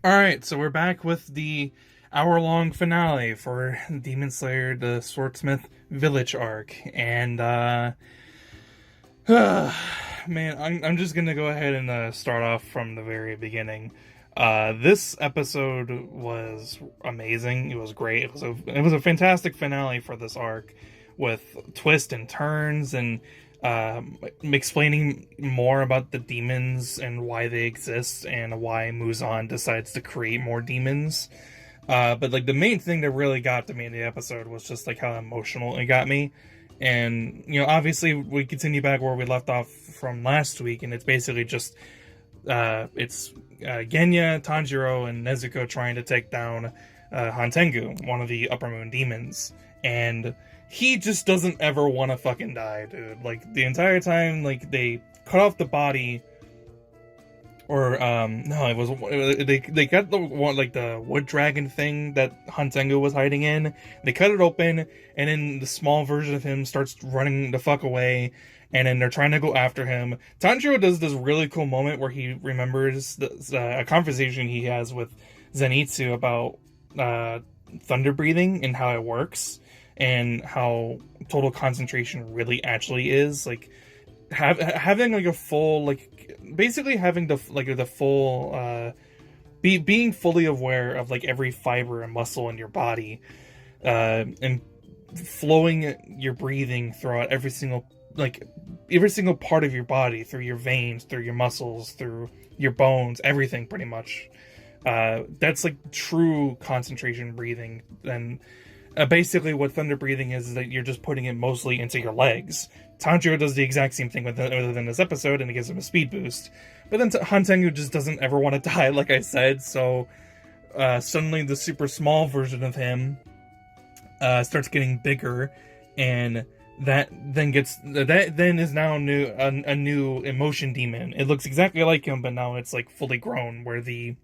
Alright, so we're back with the hour-long finale for Demon Slayer, the Swordsmith Village arc. And, man, I'm just gonna go ahead and start off from the very beginning. This episode was amazing. It was great. It was a fantastic finale for this arc, with twists and turns and explaining more about the demons and why they exist and why Muzan decides to create more demons. But like the main thing that really got to me in the episode was just like how emotional it got me. And obviously we continue back where we left off from last week, and it's basically just it's Genya, Tanjiro, and Nezuko trying to take down Hantengu, one of the Upper Moon demons, and he just doesn't ever want to fucking die, dude. Like the entire time, like they cut off the body, or no, they cut the one, like the wood dragon thing that Hantengu was hiding in. They cut it open, and then the small version of him starts running the fuck away. And then they're trying to go after him. Tanjiro does this really cool moment where he remembers a conversation he has with Zenitsu about thunder breathing and how it works, and how total concentration really actually is. Like having like a full, like basically having the full being fully aware of like every fiber and muscle in your body, and flowing your breathing throughout every single part of your body, through your veins, through your muscles, through your bones, everything pretty much. That's like true concentration breathing. And basically what thunder breathing is that you're just putting it mostly into your legs. Tanjiro does the exact same thing other than this episode, and it gives him a speed boost. But then Hantengu just doesn't ever want to die, like I said, so suddenly the super small version of him starts getting bigger, and that then is now a new emotion demon. It looks exactly like him, but now it's like fully grown, where the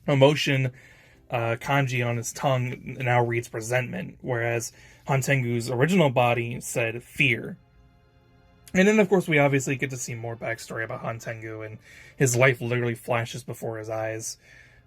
emotion kanji on his tongue now reads resentment, whereas Hantengu's original body said fear. And then of course we obviously get to see more backstory about Hantengu, and his life literally flashes before his eyes.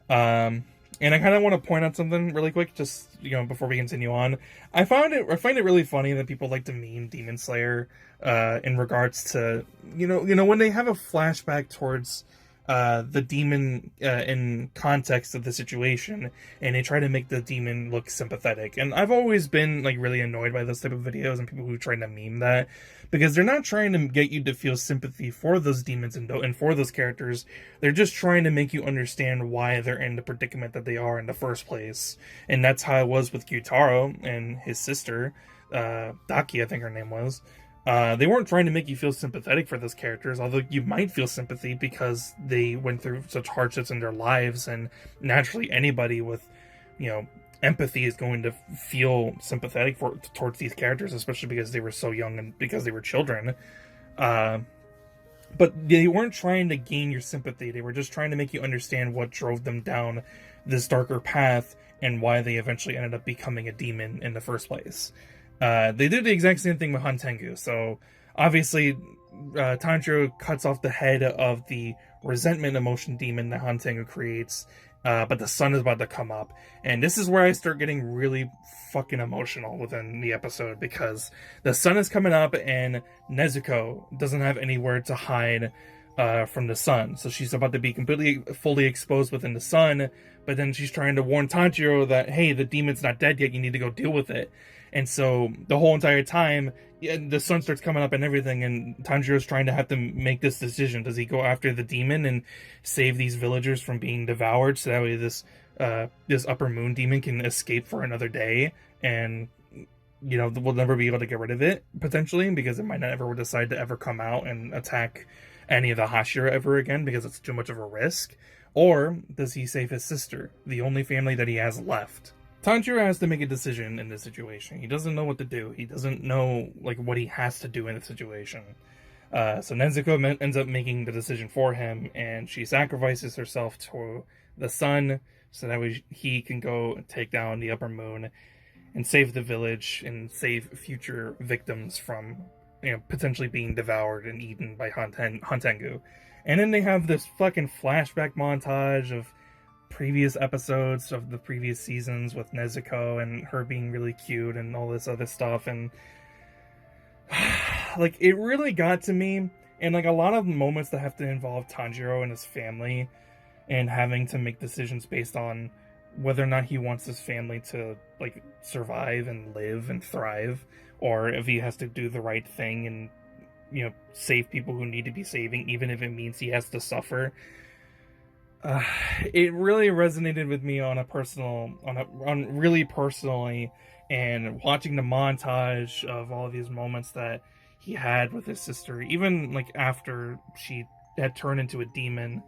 And I kind of want to point out something really quick, just before we continue on. I find it really funny that people like to meme Demon Slayer in regards to when they have a flashback towards the demon in context of the situation, and they try to make the demon look sympathetic. And I've always been like really annoyed by those type of videos and people who try to meme that, because they're not trying to get you to feel sympathy for those demons and for those characters. They're just trying to make you understand why they're in the predicament that they are in the first place. And that's how it was with Gyutaro and his sister, Daki, I think her name was. They weren't trying to make you feel sympathetic for those characters, although you might feel sympathy because they went through such hardships in their lives, and naturally anybody with, empathy is going to feel sympathetic towards these characters, especially because they were so young and because they were children. But they weren't trying to gain your sympathy. They were just trying to make you understand what drove them down this darker path and why they eventually ended up becoming a demon in the first place. They did the exact same thing with Hantengu. So obviously, Tanjiro cuts off the head of the resentment emotion demon that Hantengu creates, but the sun is about to come up. And this is where I start getting really fucking emotional within the episode, because the sun is coming up and Nezuko doesn't have anywhere to hide from the sun. So she's about to be fully exposed within the sun, but then she's trying to warn Tanjiro that, hey, the demon's not dead yet, you need to go deal with it. And so the whole entire time, the sun starts coming up and everything, and Tanjiro's trying to have to make this decision. Does he go after the demon and save these villagers from being devoured, so that way this Upper Moon demon can escape for another day, and we'll never be able to get rid of it, potentially, because it might not ever decide to ever come out and attack any of the Hashira ever again, because it's too much of a risk? Or does he save his sister, the only family that he has left? Tanjiro has to make a decision in this situation. He doesn't know what to do. He doesn't know what he has to do in the situation. So Nezuko ends up making the decision for him, and she sacrifices herself to the sun so that way he can go take down the Upper Moon and save the village and save future victims from potentially being devoured and eaten by Hantengu. And then they have this fucking flashback montage of previous episodes of the previous seasons with Nezuko and her being really cute and all this other stuff, and like it really got to me. And like a lot of moments that have to involve Tanjiro and his family and having to make decisions based on whether or not he wants his family to like survive and live and thrive, or if he has to do the right thing and save people who need to be saving, even if it means he has to suffer. It really resonated with me on a personal, on really personally, and watching the montage of all of these moments that he had with his sister, even like after she had turned into a demon,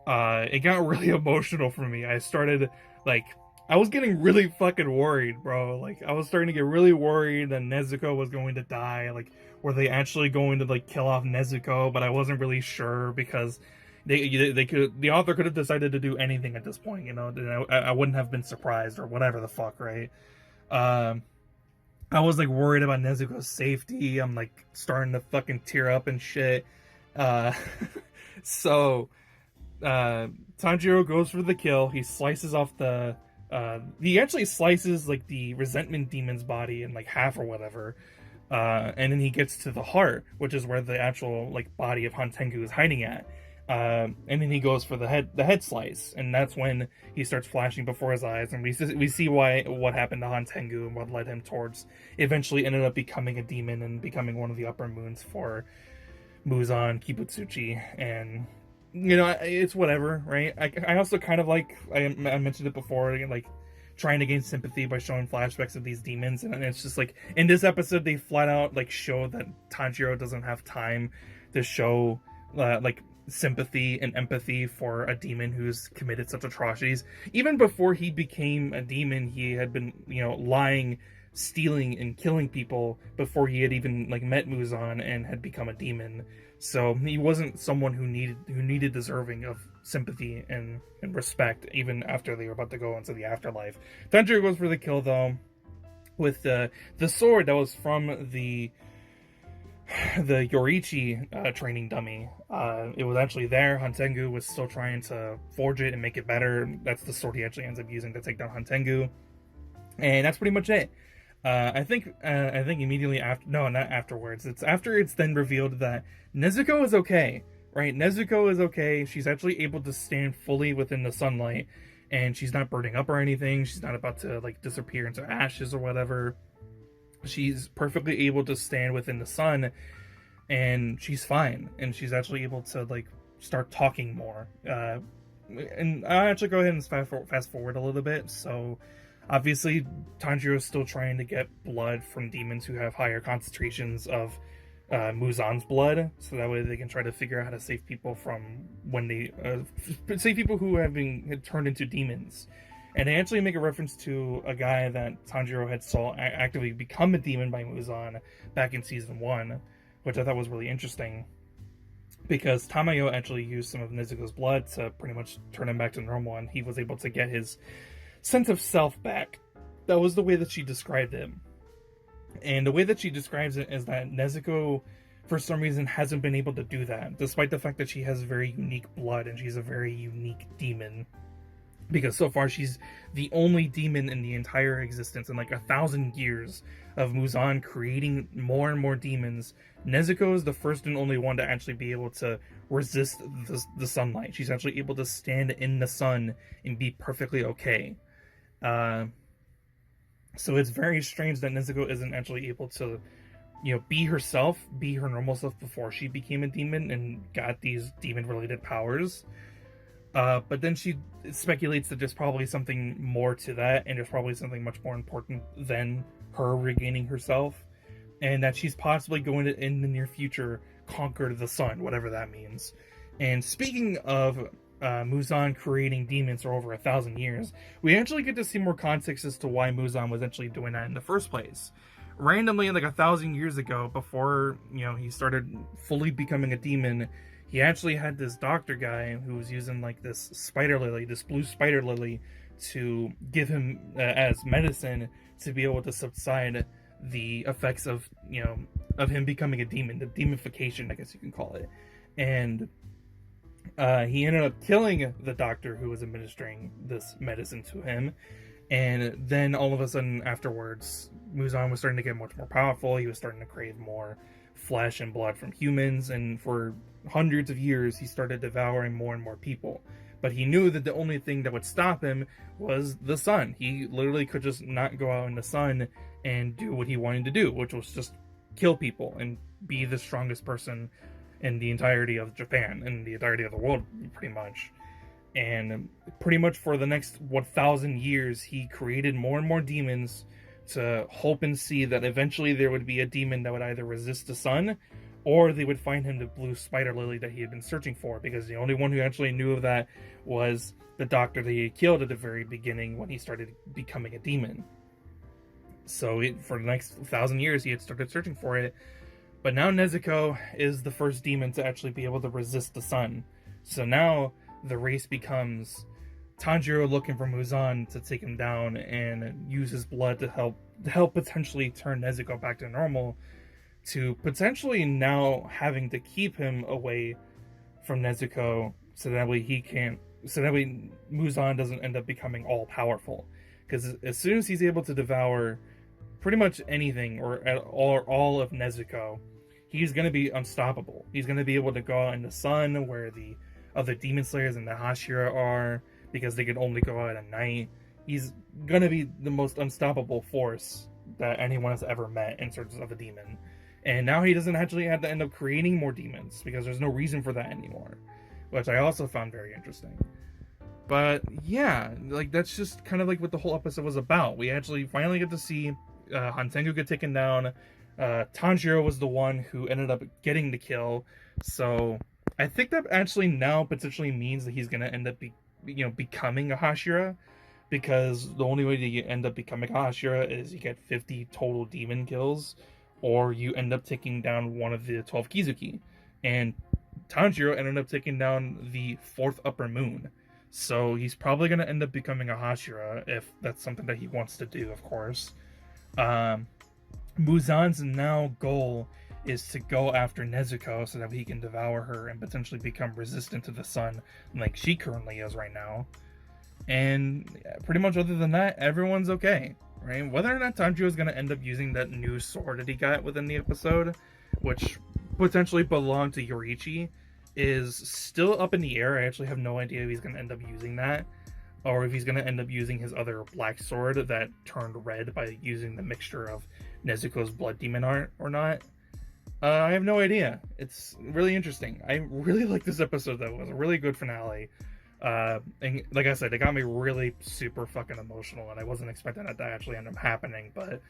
it got really emotional for me. I started like, I was getting really fucking worried, bro. Like, I was starting to get really worried that Nezuko was going to die. Like, were they actually going to like kill off Nezuko? But I wasn't really sure because the author could have decided to do anything at this point. I wouldn't have been surprised or whatever the fuck, right? I was like worried about Nezuko's safety. I'm like starting to fucking tear up and shit. Uh, so Tanjiro goes for the kill. He slices off he actually slices like the resentment demon's body in like half or whatever. And then he gets to the heart, which is where the actual like body of Hantengu is hiding at. And then he goes for the head slice, and that's when he starts flashing before his eyes, and we see what happened to Hantengu and what led him towards eventually ended up becoming a demon and becoming one of the upper moons for Muzan Kibutsuchi. And it's whatever, right? I also kind of like I mentioned it before, like trying to gain sympathy by showing flashbacks of these demons, and it's just like in this episode they flat out like show that Tanjiro doesn't have time to show like sympathy and empathy for a demon who's committed such atrocities. Even before he became a demon, he had been lying, stealing, and killing people before he had even like met Muzan and had become a demon. So he wasn't someone who needed deserving of sympathy and respect even after they were about to go into the afterlife. Tanjiro goes for the kill though with the sword that was from the Yoriichi training dummy. It was actually there. Hantengu was still trying to forge it and make it better. That's the sword he actually ends up using to take down Hantengu, and that's pretty much it. I think immediately after, no, not afterwards. It's after it's then revealed that Nezuko is okay, right? Nezuko is okay. She's actually able to stand fully within the sunlight, and she's not burning up or anything. She's not about to like disappear into ashes or whatever. She's perfectly able to stand within the sun, and she's fine, and she's actually able to like start talking more. And I'll actually go ahead and fast forward a little bit. So obviously Tanjiro is still trying to get blood from demons who have higher concentrations of Muzan's blood, so that way they can try to figure out how to save people from when they save people who had turned into demons. And they actually make a reference to a guy that Tanjiro had saw actively become a demon by Muzan back in season 1, which I thought was really interesting, because Tamayo actually used some of Nezuko's blood to pretty much turn him back to normal, and he was able to get his sense of self back. That was the way that she described him. And the way that she describes it is that Nezuko, for some reason, hasn't been able to do that, despite the fact that she has very unique blood and she's a very unique demon. Because so far she's the only demon in the entire existence in like 1,000 years of Muzan creating more and more demons. Nezuko is the first and only one to actually be able to resist the sunlight. She's actually able to stand in the sun and be perfectly okay. So it's very strange that Nezuko isn't actually able to, be herself, be her normal self before she became a demon and got these demon-related powers. But then she speculates that there's probably something more to that, and there's probably something much more important than her regaining herself, and that she's possibly going to, in the near future, conquer the sun, whatever that means. And speaking of Muzan creating demons for over 1,000 years, we actually get to see more context as to why Muzan was actually doing that in the first place. Randomly, like 1,000 years ago, before he started fully becoming a demon, he actually had this doctor guy who was using like this spider lily, this blue spider lily, to give him as medicine to be able to subside the effects of him becoming a demon, the demonification, I guess you can call it. And He ended up killing the doctor who was administering this medicine to him. And then all of a sudden afterwards, Muzan was starting to get much more powerful. He was starting to crave more flesh and blood from humans. And for hundreds of years, he started devouring more and more people. But he knew that the only thing that would stop him was the sun. He literally could just not go out in the sun and do what he wanted to do, which was just kill people and be the strongest person in the entirety of Japan, in the entirety of the world, pretty much. And pretty much for the next 1,000 years, he created more and more demons to hope and see that eventually there would be a demon that would either resist the sun, or they would find him the blue spider lily that he had been searching for, because the only one who actually knew of that was the doctor that he had killed at the very beginning when he started becoming a demon. So for the next 1,000 years, he had started searching for it. But now Nezuko is the first demon to actually be able to resist the sun. So now the race becomes Tanjiro looking for Muzan to take him down and use his blood to help potentially turn Nezuko back to normal, to potentially now having to keep him away from Nezuko so that way Muzan doesn't end up becoming all powerful. Because as soon as he's able to devour pretty much anything or all of Nezuko, he's going to be unstoppable. He's going to be able to go out in the sun where the other demon slayers and the Hashira are, because they can only go out at night. He's going to be the most unstoppable force that anyone has ever met in terms of a demon. And now he doesn't actually have to end up creating more demons, because there's no reason for that anymore, which I also found very interesting. But yeah, like that's just kind of like what the whole episode was about. We actually finally get to see Hantengu get taken down. Tanjiro was the one who ended up getting the kill. So I think that actually now potentially means that he's going to end up becoming a Hashira, because the only way to end up becoming a Hashira is you get 50 total demon kills, or you end up taking down one of the 12 Kizuki. And Tanjiro ended up taking down the 4th upper moon. So he's probably going to end up becoming a Hashira, if that's something that he wants to do, of course. Muzan's now goal is to go after Nezuko so that he can devour her and potentially become resistant to the sun like she currently is right now. And pretty much other than that, everyone's okay, right? Whether or not Tanjiro is going to end up using that new sword that he got within the episode, which potentially belonged to Yoriichi, is still up in the air. I actually have no idea if he's going to end up using that, or if he's going to end up using his other black sword that turned red by using the mixture of Nezuko's blood demon art or not. I have no idea. It's really interesting. I really like this episode, though. It was a really good finale. And like I said, it got me really super fucking emotional, and I wasn't expecting that to actually end up happening, but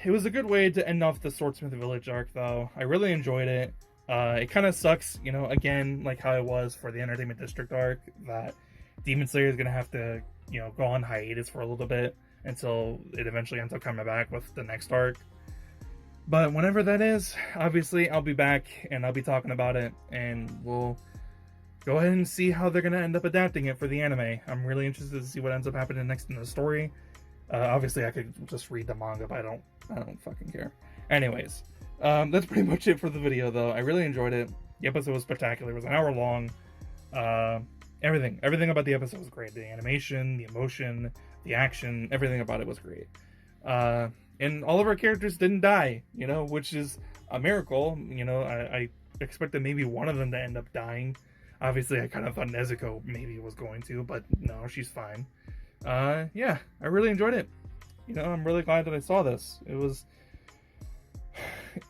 it was a good way to end off the Swordsmith Village arc, though. I really enjoyed it. It kind of sucks, again, like how it was for the Entertainment District arc, that Demon Slayer is going to have to, go on hiatus for a little bit until it eventually ends up coming back with the next arc. But whenever that is, obviously, I'll be back and I'll be talking about it, and we'll go ahead and see how they're going to end up adapting it for the anime. I'm really interested to see what ends up happening next in the story. Obviously, I could just read the manga, but I don't fucking care. Anyways, that's pretty much it for the video, though. I really enjoyed it. The episode was spectacular. It was an hour long. Everything about the episode was great. The animation, the emotion, the action, everything about it was great. And all of our characters didn't die, which is a miracle. I expected maybe one of them to end up dying. Obviously, I kind of thought Nezuko maybe was going to, but no, she's fine. Yeah, I really enjoyed it. I'm really glad that I saw this. It was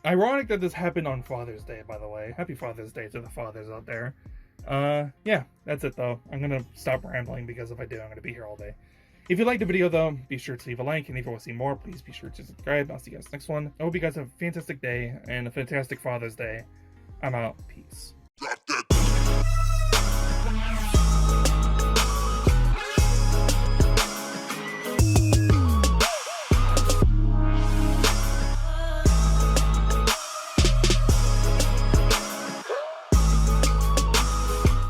ironic that this happened on Father's Day, by the way. Happy Father's Day to the fathers out there. Yeah, that's it, though. I'm gonna stop rambling, because if I do, I'm gonna be here all day. If you liked the video, though, be sure to leave a like, and if you want to see more, please be sure to subscribe. I'll see you guys next one. I hope you guys have a fantastic day and a fantastic Father's Day. I'm out. Peace.